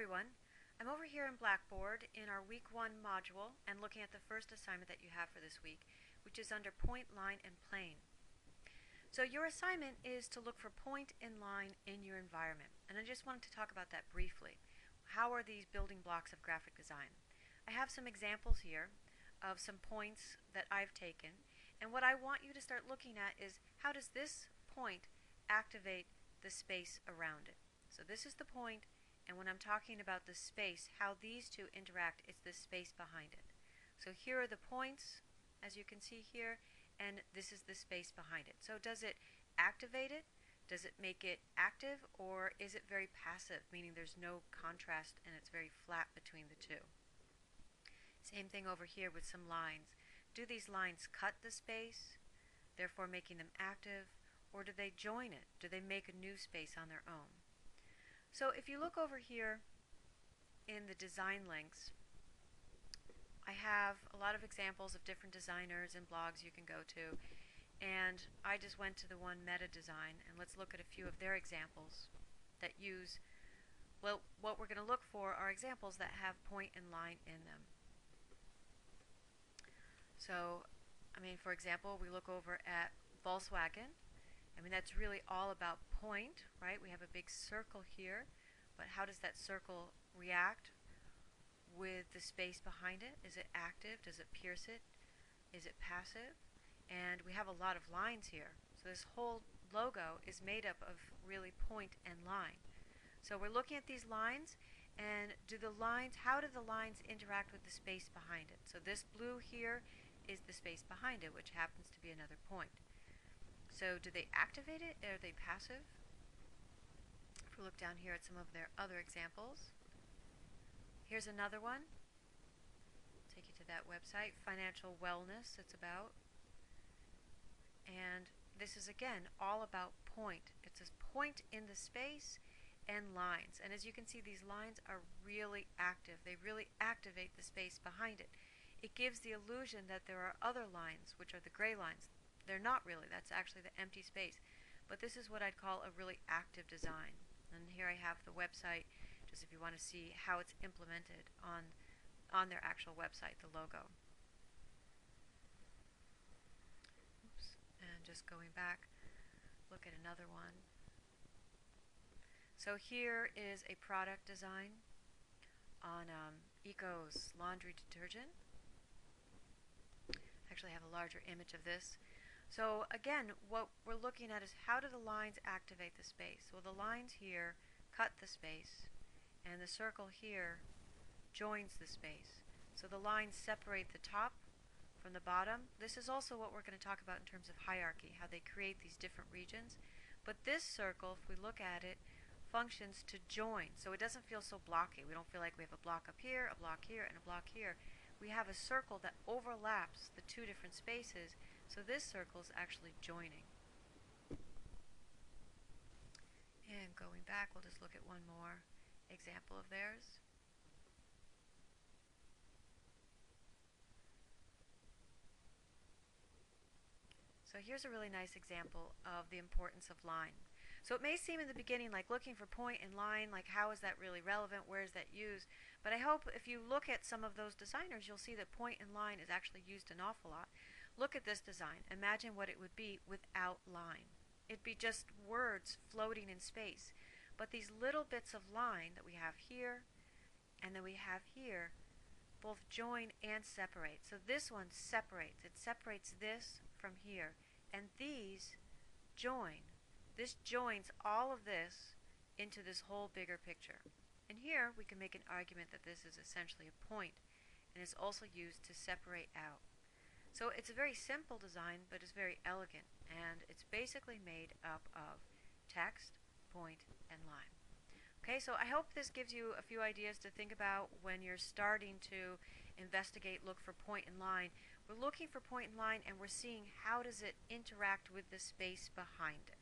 everyone. I'm over here in Blackboard in our week 1 module and looking at the first assignment that you have for this week, which is under point, line, and plane. So your assignment is to look for point and line in your environment, and I just wanted to talk about that briefly. How are these building blocks of graphic design? I have some examples here of some points that I've taken, and what I want you to start looking at is how does this point activate the space around it. So this is the point, and when I'm talking about the space, how these two interact, it's the space behind it. So here are the points, as you can see here, and this is the space behind it. So does it activate it? Does it make it active, or is it very passive, meaning there's no contrast and it's very flat between the two? Same thing over here with some lines. Do these lines cut the space, therefore making them active, or do they join it? Do they make a new space on their own? So if you look over here in the design links, I have a lot of examples of different designers and blogs you can go to, and I just went to the one Meta Design, and let's look at a few of their examples that use, well, what we're going to look for are examples that have point and line in them. So, for example, we look over at Volkswagen. That's really all about point, right? We have a big circle here, but how does that circle react with the space behind it? Is it active? Does it pierce it? Is it passive? And we have a lot of lines here. So this whole logo is made up of really point and line. So we're looking at these lines, and how do the lines interact with the space behind it? So this blue here is the space behind it, which happens to be another point. So do they activate it, or are they passive? If we look down here at some of their other examples, here's another one. Take you to that website, Financial Wellness, it's about. And this is, again, all about point. It's a point in the space and lines. And as you can see, these lines are really active. They really activate the space behind it. It gives the illusion that there are other lines, which are the gray lines. They're not really. That's actually the empty space. But this is what I'd call a really active design. And here I have the website, just if you want to see how it's implemented on their actual website, the logo. Oops. And just going back, look at another one. So here is a product design on Eco's laundry detergent. Actually, I have a larger image of this. So again, what we're looking at is how do the lines activate the space? Well, the lines here cut the space, and the circle here joins the space. So the lines separate the top from the bottom. This is also what we're going to talk about in terms of hierarchy, how they create these different regions. But this circle, if we look at it, functions to join. So it doesn't feel so blocky. We don't feel like we have a block up here, a block here, and a block here. We have a circle that overlaps the two different spaces. So this circle is actually joining. And going back, we'll just look at one more example of theirs. So here's a really nice example of the importance of line. So it may seem in the beginning like looking for point and line, like how is that really relevant, where is that used? But I hope if you look at some of those designers, you'll see that point and line is actually used an awful lot. Look at this design. Imagine what it would be without line. It'd be just words floating in space. But these little bits of line that we have here and then we have here both join and separate. So this one separates. It separates this from here. And these join. This joins all of this into this whole bigger picture. And here we can make an argument that this is essentially a point and is also used to separate out. So it's a very simple design, but it's very elegant, and it's basically made up of text, point, and line. Okay, so I hope this gives you a few ideas to think about when you're starting to investigate, look for point and line. We're looking for point and line, and we're seeing how does it interact with the space behind it.